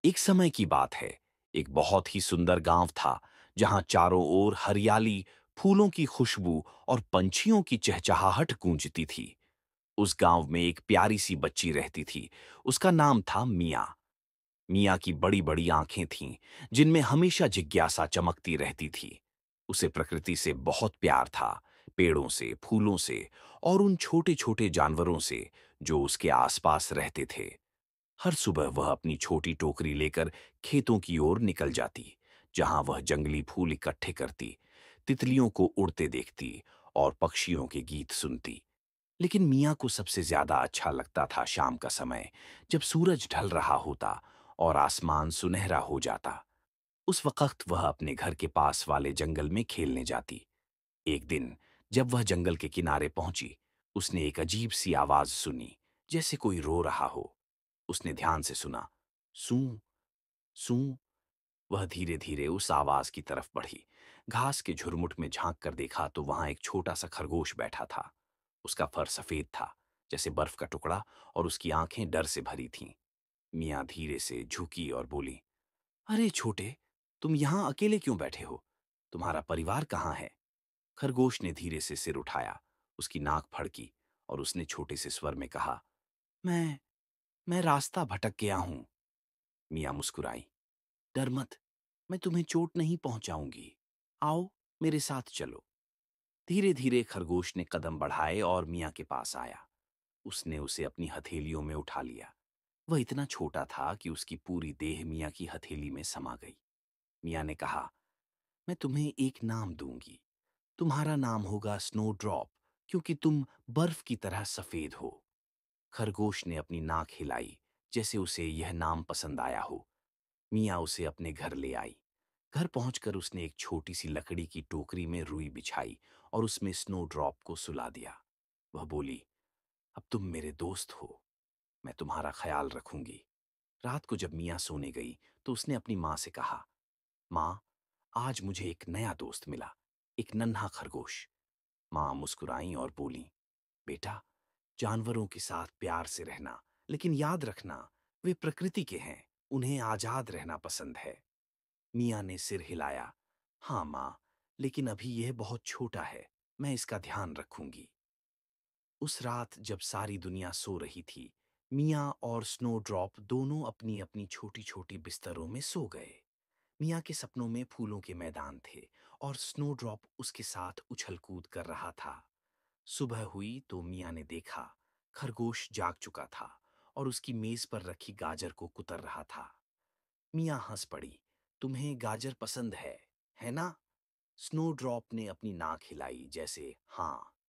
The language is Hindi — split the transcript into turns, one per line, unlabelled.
एक समय की बात है। एक बहुत ही सुंदर गांव था जहां चारों ओर हरियाली, फूलों की खुशबू और पंछियों की चहचहाहट गूंजती थी। उस गांव में एक प्यारी सी बच्ची रहती थी। उसका नाम था मिया। मिया की बड़ी बड़ी आंखें थीं जिनमें हमेशा जिज्ञासा चमकती रहती थी। उसे प्रकृति से बहुत प्यार था, पेड़ों से, फूलों से और उन छोटे छोटे जानवरों से जो उसके आसपास रहते थे। हर सुबह वह अपनी छोटी टोकरी लेकर खेतों की ओर निकल जाती, जहां वह जंगली फूल इकट्ठे करती, तितलियों को उड़ते देखती और पक्षियों के गीत सुनती। लेकिन मियाँ को सबसे ज्यादा अच्छा लगता था शाम का समय, जब सूरज ढल रहा होता और आसमान सुनहरा हो जाता। उस वक्त वह अपने घर के पास वाले जंगल में खेलने जाती। एक दिन जब वह जंगल के किनारे पहुंची, उसने एक अजीब सी आवाज सुनी, जैसे कोई रो रहा हो। उसने ध्यान से सुना। सूं, सूं। वह धीरे धीरे उस आवाज की तरफ बढ़ी। घास के झुरमुट में झांक कर देखा तो वहां एक छोटा सा खरगोश बैठा था। उसका फर सफेद था, जैसे बर्फ का टुकड़ा, और उसकी आंखें डर से भरी थीं। मियाँ धीरे से झुकी और बोली, अरे छोटे, तुम यहां अकेले क्यों बैठे हो? तुम्हारा परिवार कहाँ है? खरगोश ने धीरे से सिर उठाया। उसकी नाक फड़की और उसने छोटे से स्वर में कहा, मैं मैं रास्ता भटक गया हूं। मियाँ मुस्कुराई। डर मत, मैं तुम्हें चोट नहीं पहुंचाऊंगी। आओ, मेरे साथ चलो। धीरे धीरे खरगोश ने कदम बढ़ाए और मियाँ के पास आया। उसने उसे अपनी हथेलियों में उठा लिया। वह इतना छोटा था कि उसकी पूरी देह मियाँ की हथेली में समा गई। मियाँ ने कहा, मैं तुम्हें एक नाम दूंगी। तुम्हारा नाम होगा स्नो ड्रॉप, क्योंकि तुम बर्फ की तरह सफेद हो। खरगोश ने अपनी नाक हिलाई, जैसे उसे यह नाम पसंद आया हो। मियाँ उसे अपने घर ले आई। घर पहुंचकर उसने एक छोटी सी लकड़ी की टोकरी में रुई बिछाई और उसमें स्नो ड्रॉप को सुला दिया। वह बोली, अब तुम मेरे दोस्त हो, मैं तुम्हारा ख्याल रखूंगी। रात को जब मियाँ सोने गई तो उसने अपनी माँ से कहा, माँ, आज मुझे एक नया दोस्त मिला, एक नन्हा खरगोश। माँ मुस्कुराई और बोली, बेटा, जानवरों के साथ प्यार से रहना, लेकिन याद रखना, वे प्रकृति के हैं, उन्हें आजाद रहना पसंद है। मियाँ ने सिर हिलाया। हाँ माँ, लेकिन अभी यह बहुत छोटा है, मैं इसका ध्यान रखूंगी। उस रात जब सारी दुनिया सो रही थी, मियाँ और स्नोड्रॉप दोनों अपनी अपनी छोटी छोटी बिस्तरों में सो गए। मियाँ के सपनों में फूलों के मैदान थे और स्नोड्रॉप उसके साथ उछल कूद कर रहा था। सुबह हुई तो मियाँ ने देखा, खरगोश जाग चुका था और उसकी मेज पर रखी गाजर को कुतर रहा था। मियाँ हंस पड़ी। तुम्हें गाजर पसंद है ना? स्नोड्रॉप ने अपनी नाक हिलाई, जैसे हाँ।